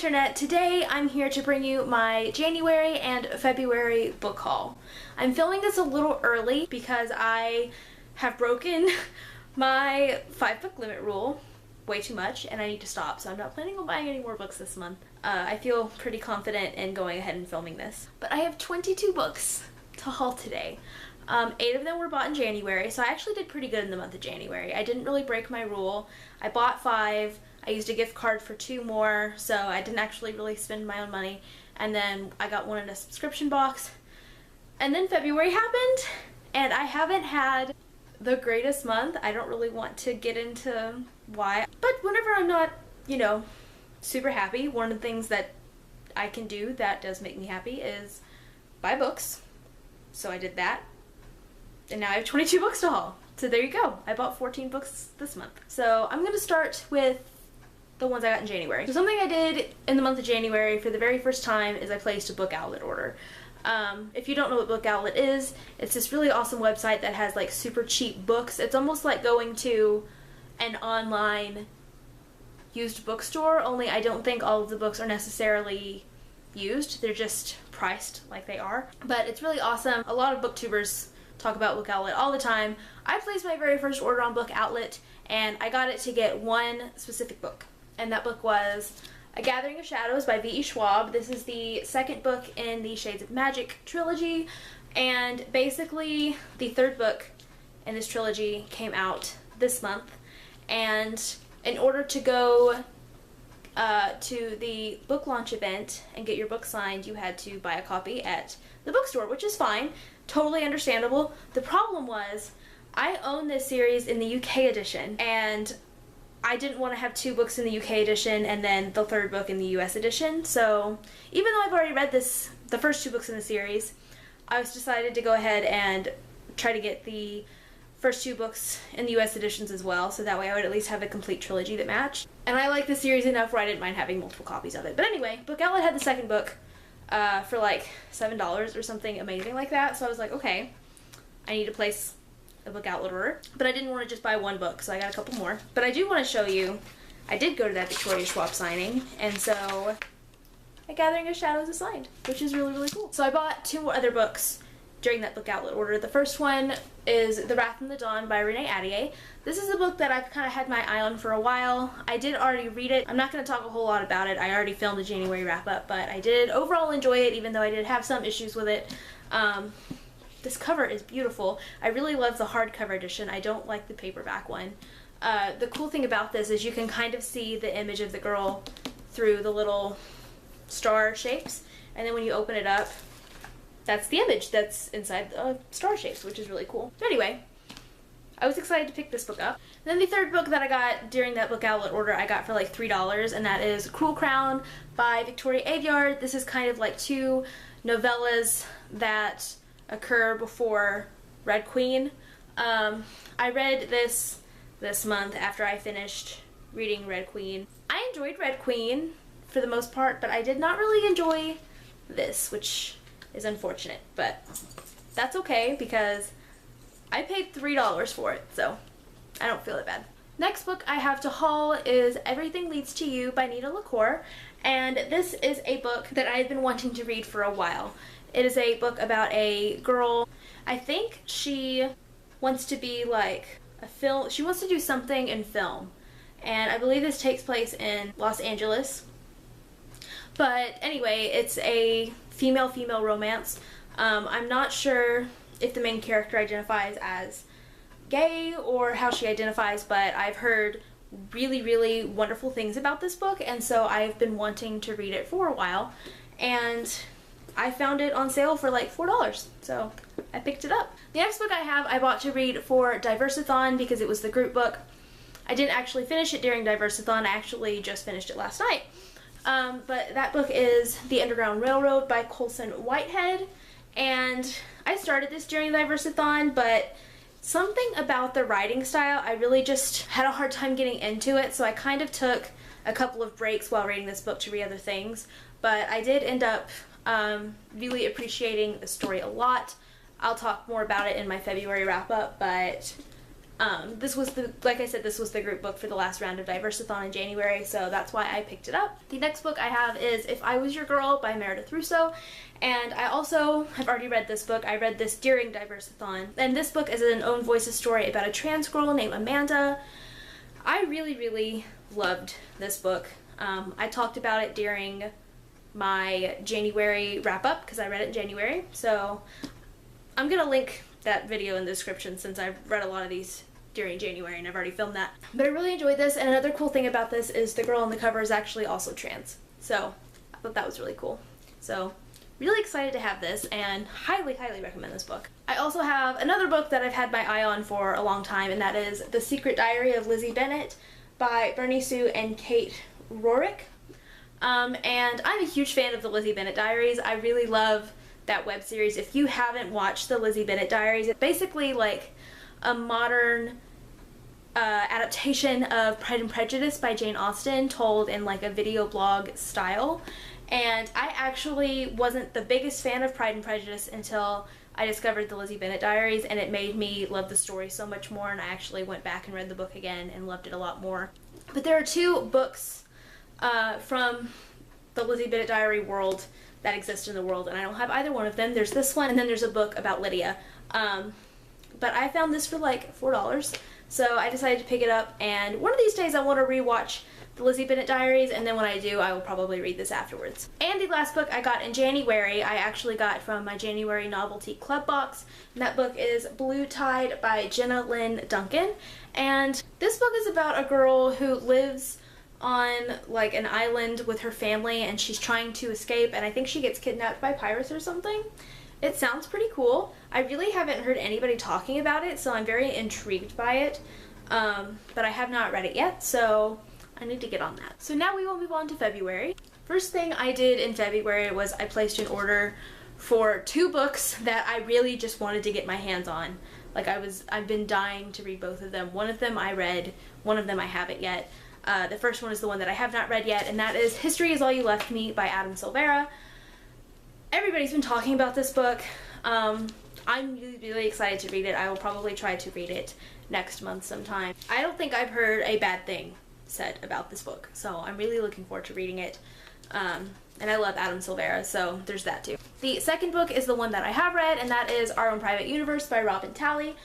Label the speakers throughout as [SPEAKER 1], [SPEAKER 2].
[SPEAKER 1] internet. Today I'm here to bring you my January and February book haul. I'm filming this a little early because I have broken my 5-book limit rule way too much and I need to stop, so I'm not planning on buying any more books this month. I feel pretty confident in going ahead and filming this. But I have 22 books to haul today. 8 of them were bought in January, so I actually did pretty good in the month of January. I didn't really break my rule. I bought 5, I used a gift card for 2 more, so I didn't actually really spend my own money. And then I got one in a subscription box. And then February happened, and I haven't had the greatest month. I don't really want to get into why. But whenever I'm not, you know, super happy, one of the things that I can do that does make me happy is buy books. So I did that. And now I have 22 books to haul. So there you go. I bought 14 books this month. So I'm going to start with the ones I got in January. So something I did in the month of January for the very first time is I placed a book outlet order. If you don't know what Book Outlet is, it's this really awesome website that has like super cheap books. It's almost like going to an online used bookstore, only I don't think all of the books are necessarily used. They're just priced like they are. But it's really awesome. A lot of booktubers talk about Book Outlet all the time. I placed my very first order on Book Outlet and I got it to get one specific book. And that book was A Gathering of Shadows by V.E. Schwab. This is the second book in the Shades of Magic trilogy, and basically the third book in this trilogy came out this month, and in order to go to the book launch event and get your book signed, you had to buy a copy at the bookstore, which is fine, totally understandable. The problem was I own this series in the UK edition, and I didn't want to have 2 books in the UK edition and then the third book in the US edition. So even though I've already read the first 2 books in the series, I was decided to go ahead and try to get the first 2 books in the US editions as well, so that way I would at least have a complete trilogy that matched. And I like the series enough where I didn't mind having multiple copies of it. But anyway, Book Outlet had the second book for like $7 or something amazing like that, so I was like, okay, I need to place a Book Outlet order. But I didn't want to just buy 1 book, so I got a couple more. But I do want to show you, I did go to that Victoria Schwab signing, and so A Gathering of Shadows is signed, which is really, really cool. So I bought 2 other books during that Book Outlet order. The first one is The Wrath and the Dawn by Renee Ahdieh. This is a book that I've kind of had my eye on for a while. I did already read it. I'm not going to talk a whole lot about it. I already filmed a January wrap-up, but I did overall enjoy it, even though I did have some issues with it. This cover is beautiful. I really love the hardcover edition. I don't like the paperback one. The cool thing about this is you can kind of see the image of the girl through the little star shapes, and then when you open it up, that's the image that's inside the star shapes, which is really cool. So anyway, I was excited to pick this book up. And then the third book that I got during that Book Outlet order I got for like $3, and that is Cruel Crown by Victoria Aveyard. This is kind of like 2 novellas that occur before Red Queen. I read this month after I finished reading Red Queen. I enjoyed Red Queen for the most part, but I did not really enjoy this, which is unfortunate, but that's okay because I paid $3 for it, so I don't feel that bad. Next book I have to haul is Everything Leads to You by Nina LaCour, and this is a book that I've been wanting to read for a while. It is a book about a girl. I think she wants to be like a film. She wants to do something in film. And I believe this takes place in Los Angeles. But anyway, it's a female-female romance. I'm not sure if the main character identifies as gay or how she identifies, but I've heard really, really wonderful things about this book, and so I've been wanting to read it for a while. And I found it on sale for like $4, so I picked it up. The next book I bought to read for Diversathon because it was the group book. I didn't actually finish it during Diversathon, I actually just finished it last night. But that book is The Underground Railroad by Colson Whitehead, and I started this during Diversathon, but something about the writing style, I really just had a hard time getting into it, so I kind of took a couple of breaks while reading this book to read other things, but I did end up really appreciating the story a lot. I'll talk more about it in my February wrap-up, but This was like I said, this was the group book for the last round of Diversathon in January, so that's why I picked it up. The next book I have is If I Was Your Girl by Meredith Russo, and I also have already read this book. I read this during Diversathon, and this book is an own voices story about a trans girl named Amanda. I really, really loved this book. I talked about it during my January wrap-up because I read it in January, so I'm gonna link that video in the description since I've read a lot of these during January and I've already filmed that. But I really enjoyed this, and another cool thing about this is the girl on the cover is actually also trans, so I thought that was really cool. So really excited to have this and highly, highly recommend this book. I also have another book that I've had my eye on for a long time, and that is The Secret Diary of Lizzie Bennet by Bernie Sue and Kate Rorick. And I'm a huge fan of the Lizzie Bennet Diaries. I really love that web series. If you haven't watched the Lizzie Bennet Diaries, it's basically like a modern adaptation of Pride and Prejudice by Jane Austen, told in like a video blog style. And I actually wasn't the biggest fan of Pride and Prejudice until I discovered the Lizzie Bennet Diaries, and it made me love the story so much more, and I actually went back and read the book again and loved it a lot more. But there are two books from the Lizzie Bennet Diary world that exist in the world, and I don't have either one of them. There's this one, and then there's a book about Lydia. But I found this for like $4, so I decided to pick it up, and one of these days I want to rewatch the Lizzie Bennet Diaries, and then when I do, I will probably read this afterwards. And the last book I got in January, I actually got from my January Novelty Club box, and that book is Blue Tide by Jenna Lynn Duncan. And this book is about a girl who lives on like an island with her family, and she's trying to escape, and I think she gets kidnapped by pirates or something. It sounds pretty cool. I really haven't heard anybody talking about it, so I'm very intrigued by it, but I have not read it yet, so I need to get on that. So now we will move on to February. First thing I did in February was I placed an order for 2 books that I really just wanted to get my hands on. Like I've been dying to read both of them. One of them I read, one of them I haven't yet. The first one is the one that I have not read yet, and that is History Is All You Left Me by Adam Silvera. Everybody's been talking about this book. I'm really, really excited to read it. I will probably try to read it next month sometime. I don't think I've heard a bad thing said about this book, so I'm really looking forward to reading it. And I love Adam Silvera, so there's that too. The second book is the one that I have read, and that is Our Own Private Universe by Robin Talley.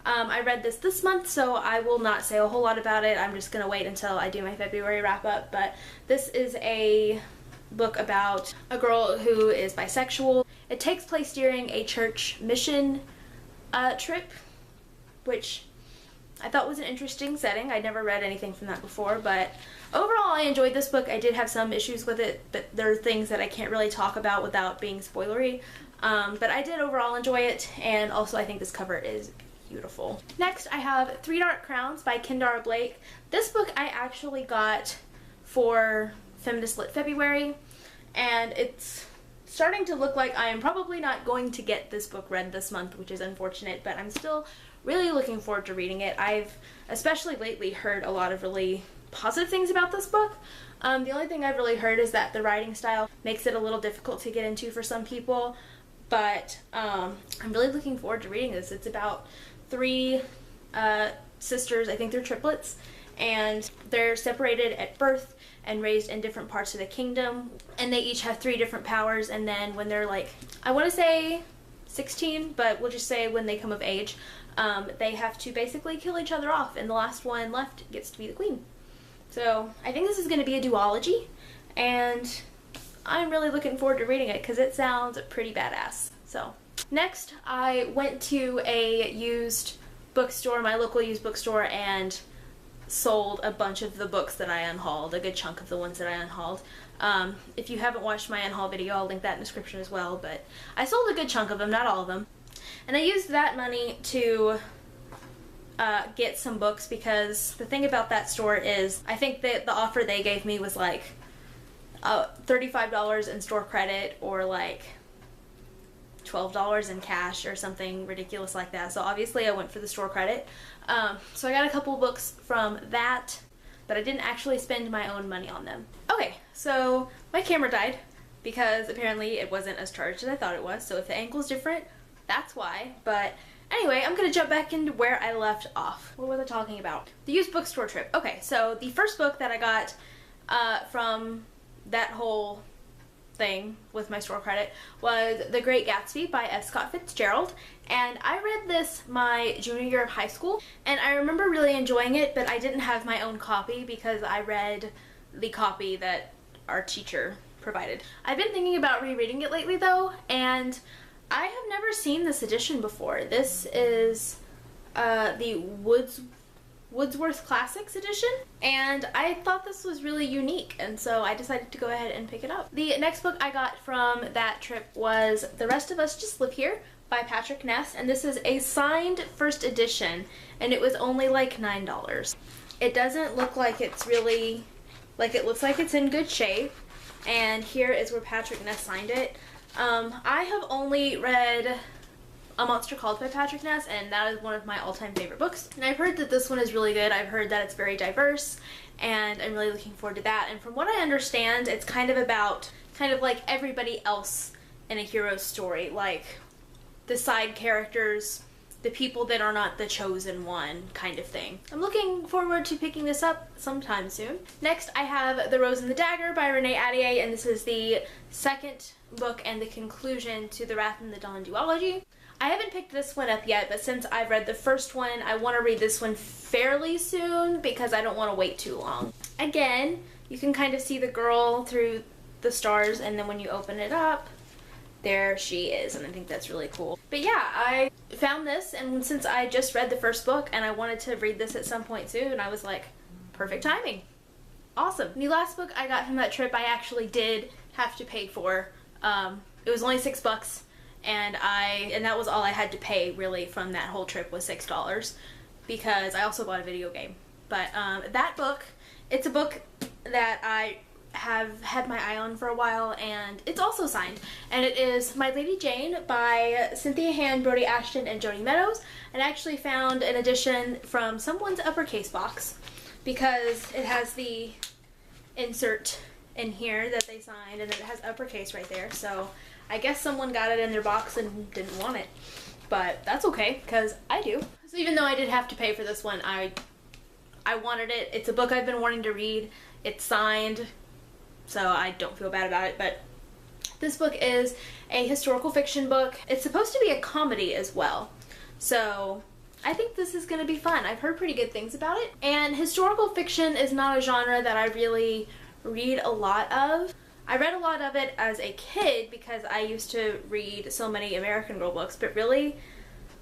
[SPEAKER 1] I read this month, so I will not say a whole lot about it. I'm just going to wait until I do my February wrap-up, but this is a book about a girl who is bisexual. It takes place during a church mission trip, which I thought was an interesting setting. I'd never read anything from that before, but overall I enjoyed this book. I did have some issues with it, but there are things that I can't really talk about without being spoilery, but I did overall enjoy it, and also I think this cover is beautiful. Next, I have Three Dark Crowns by Kendara Blake. This book I actually got for Feminist Lit February, and it's starting to look like I am probably not going to get this book read this month, which is unfortunate, but I'm still really looking forward to reading it. I've especially lately heard a lot of really positive things about this book. The only thing I've really heard is that the writing style makes it a little difficult to get into for some people, but I'm really looking forward to reading this. It's about 3 sisters, I think they're triplets, and they're separated at birth and raised in different parts of the kingdom, and they each have 3 different powers, and then when they're like, I want to say 16, but we'll just say when they come of age, they have to basically kill each other off, and the last one left gets to be the queen. So I think this is going to be a duology, and I'm really looking forward to reading it because it sounds pretty badass. So next, I went to a used bookstore, my local used bookstore, and sold a bunch of the books that I unhauled, a good chunk of the ones that I unhauled. If you haven't watched my unhaul video, I'll link that in the description as well, but I sold a good chunk of them, not all of them. And I used that money to get some books, because the thing about that store is, I think that the offer they gave me was like $35 in store credit, or like $12 in cash or something ridiculous like that. So obviously I went for the store credit. So I got a couple books from that, but I didn't actually spend my own money on them. Okay, so my camera died because apparently it wasn't as charged as I thought it was. So if the angle's different, that's why. But Anyway, I'm gonna jump back into where I left off. What was I talking about? The used bookstore trip. Okay, so the first book that I got from that whole thing with my store credit was The Great Gatsby by F. Scott Fitzgerald, and I read this my junior year of high school, and I remember really enjoying it, but I didn't have my own copy because I read the copy that our teacher provided. I've been thinking about rereading it lately though, and I have never seen this edition before. This is the Wordsworth Classics edition, and I thought this was really unique, and so I decided to go ahead and pick it up. The next book I got from that trip was The Rest of Us Just Live Here by Patrick Ness, and this is a signed first edition, and it was only like $9. It doesn't look like it's really, like, it looks like it's in good shape, and here is where Patrick Ness signed it. I have only read A Monster Called by Patrick Ness, and that is one of my all-time favorite books. And I've heard that this one is really good. I've heard that it's very diverse, and I'm really looking forward to that. And from what I understand, it's kind of about, kind of like everybody else in a hero's story, like the side characters, the people that are not the chosen one kind of thing. I'm looking forward to picking this up sometime soon. Next, I have The Rose and the Dagger by Renee Attier, and this is the second book and the conclusion to the Wrath and the Dawn duology. I haven't picked this one up yet, but since I've read the first one, I want to read this one fairly soon because I don't want to wait too long. Again, you can kind of see the girl through the stars, and then when you open it up, there she is, and I think that's really cool. But yeah, I found this, and since I just read the first book and I wanted to read this at some point soon, I was like, perfect timing. Awesome. The last book I got from that trip I actually did have to pay for. It was only $6, and that was all I had to pay really from that whole trip was $6, because I also bought a video game. But that book, it's a book that I have had my eye on for a while, and it's also signed, and it is My Lady Jane by Cynthia Hand, Brody Ashton, and Joni Meadows. And I actually found an edition from someone's uppercase box because it has the insert in here that they signed, and then it has uppercase right there, so I guess someone got it in their box and didn't want it, but that's okay because I do. So even though I did have to pay for this one, I wanted it. It's a book I've been wanting to read. It's signed, so I don't feel bad about it. But this book is a historical fiction book. It's supposed to be a comedy as well, so I think this is going to be fun. I've heard pretty good things about it, and historical fiction is not a genre that I really read a lot of. I read a lot of it as a kid because I used to read so many American Girl books, but really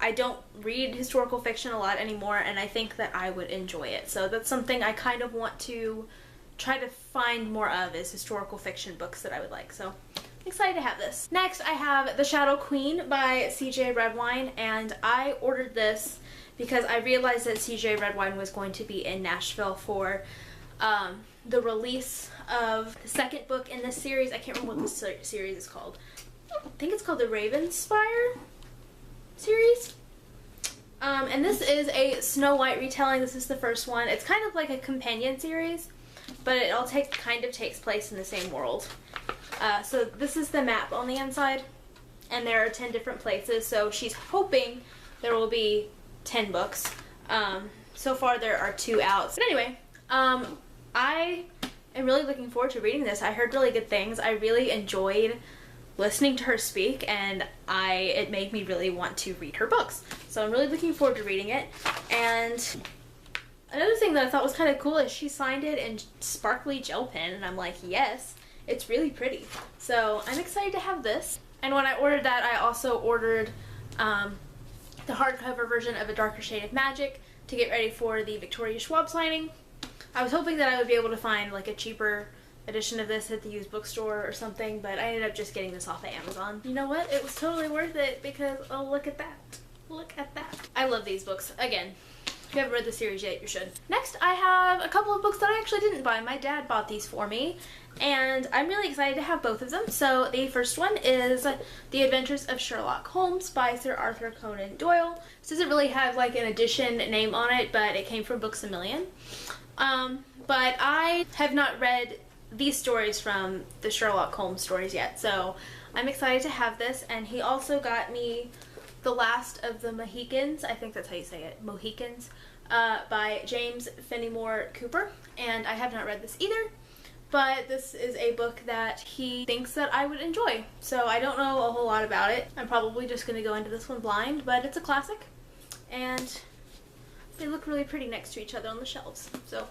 [SPEAKER 1] I don't read historical fiction a lot anymore, and I think that I would enjoy it. So that's something I kind of want to try to find more of, is historical fiction books that I would like. So I'm excited to have this. Next, I have The Shadow Queen by C.J. Redwine, and I ordered this because I realized that C.J. Redwine was going to be in Nashville for the release of the second book in this series. I can't remember what the series is called. I think it's called the Ravenspire series. And this is a Snow White retelling. This is the first one. It's kind of like a companion series, but it all kind of takes place in the same world. So this is the map on the inside, and there are 10 different places, so she's hoping there will be 10 books. So far there are 2 out. But anyway, I am really looking forward to reading this. I heard really good things. I really enjoyed listening to her speak, and it made me really want to read her books. So I'm really looking forward to reading it. And another thing that I thought was kind of cool is she signed it in sparkly gel pen, and I'm like, yes, it's really pretty. So I'm excited to have this. And when I ordered that, I also ordered the hardcover version of A Darker Shade of Magic to get ready for the Victoria Schwab signing. I was hoping that I would be able to find like a cheaper edition of this at the used bookstore or something, but I ended up just getting this off of Amazon. You know what? It was totally worth it because, oh, look at that. Look at that. I love these books. Again, if you haven't read the series yet, you should. Next, I have a couple of books that I actually didn't buy. My dad bought these for me, and I'm really excited to have both of them. So the first one is The Adventures of Sherlock Holmes by Sir Arthur Conan Doyle. This doesn't really have like an edition name on it, but it came from Books A Million. But I have not read these stories from the Sherlock Holmes stories yet, so I'm excited to have this. And he also got me The Last of the Mohicans, I think that's how you say it, Mohicans, by James Fenimore Cooper. And I have not read this either, but this is a book that he thinks that I would enjoy. So I don't know a whole lot about it. I'm probably just going to go into this one blind, but it's a classic. And they look really pretty next to each other on the shelves. So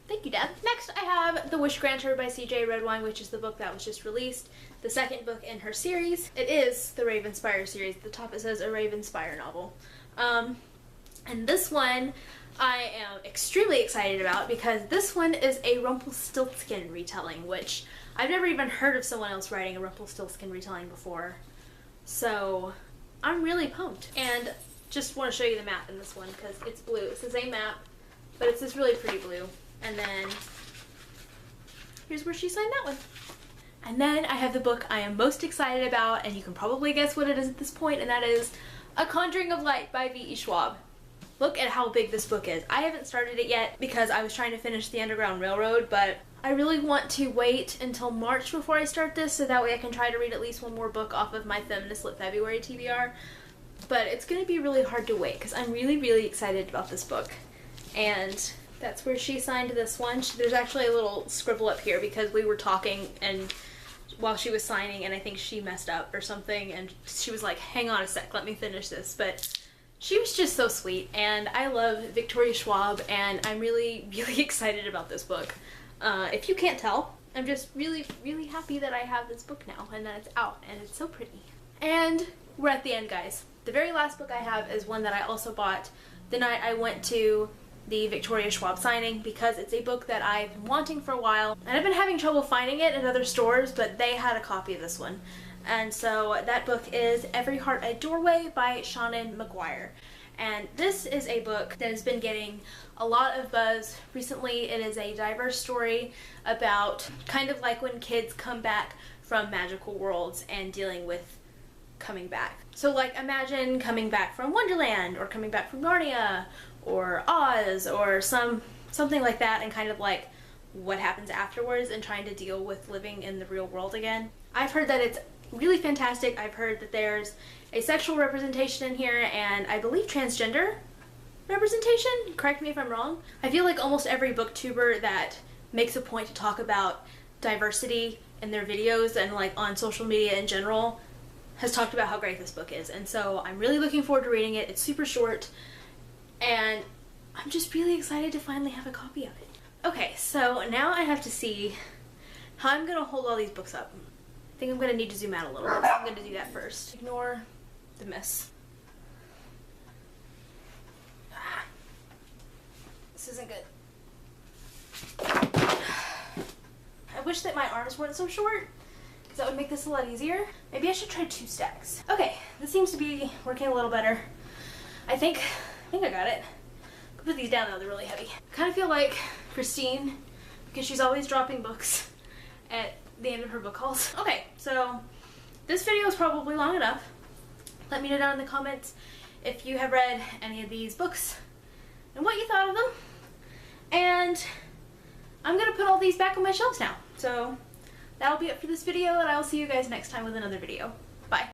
[SPEAKER 1] thank you, Dad. Next, I have The Wish Granter by C.J. Redwine, which is the book that was just released. The second book in her series. It is the Ravenspire series. At the top it says a Ravenspire novel. And this one I am extremely excited about because this one is a Rumpelstiltskin retelling, which I've never even heard of someone else writing a Rumpelstiltskin retelling before. So I'm really pumped. And just want to show you the map in this one because it's blue. It's the same map, but it's this really pretty blue. And then here's where she signed that one. And then I have the book I am most excited about, and you can probably guess what it is at this point, and that is A Conjuring of Light by V.E. Schwab. Look at how big this book is. I haven't started it yet because I was trying to finish the Underground Railroad, but I really want to wait until March before I start this so that way I can try to read at least one more book off of my Feminist Lit February TBR. But it's going to be really hard to wait because I'm really, really excited about this book. And that's where she signed this one. There's actually a little scribble up here because we were talking and while she was signing, and I think she messed up or something, and she was like, hang on a sec, let me finish this. But she was just so sweet, and I love Victoria Schwab, and I'm really, really excited about this book. If you can't tell, I'm just really, really happy that I have this book now, and that it's out, and it's so pretty. And we're at the end, guys. The very last book I have is one that I also bought the night I went to the Victoria Schwab signing because it's a book that I've been wanting for a while, and I've been having trouble finding it in other stores, but they had a copy of this one. And so that book is Every Heart a Doorway by Shannon McGuire. And this is a book that has been getting a lot of buzz recently. It is a diverse story about kind of like when kids come back from magical worlds and dealing with coming back. So like imagine coming back from Wonderland or coming back from Narnia or Oz or something like that, and kind of like what happens afterwards and trying to deal with living in the real world again. I've heard that it's really fantastic. I've heard that there's a sexual representation in here and I believe transgender representation. Correct me if I'm wrong. I feel like almost every booktuber that makes a point to talk about diversity in their videos and like on social media in general has talked about how great this book is, and so I'm really looking forward to reading it. It's super short and I'm just really excited to finally have a copy of it. Okay, so now I have to see how I'm gonna hold all these books up. I think I'm gonna need to zoom out a little bit, so I'm gonna do that first. Ignore the mess. This isn't good. I wish that my arms weren't so short, because that would make this a lot easier. Maybe I should try 2 stacks. Okay, this seems to be working a little better. I think I got it. I'll put these down though, they're really heavy. I kind of feel like Christine, because she's always dropping books at the end of her book hauls. Okay, so this video is probably long enough. Let me know down in the comments if you have read any of these books and what you thought of them. And I'm gonna put all these back on my shelves now. So that'll be it for this video, and I will see you guys next time with another video.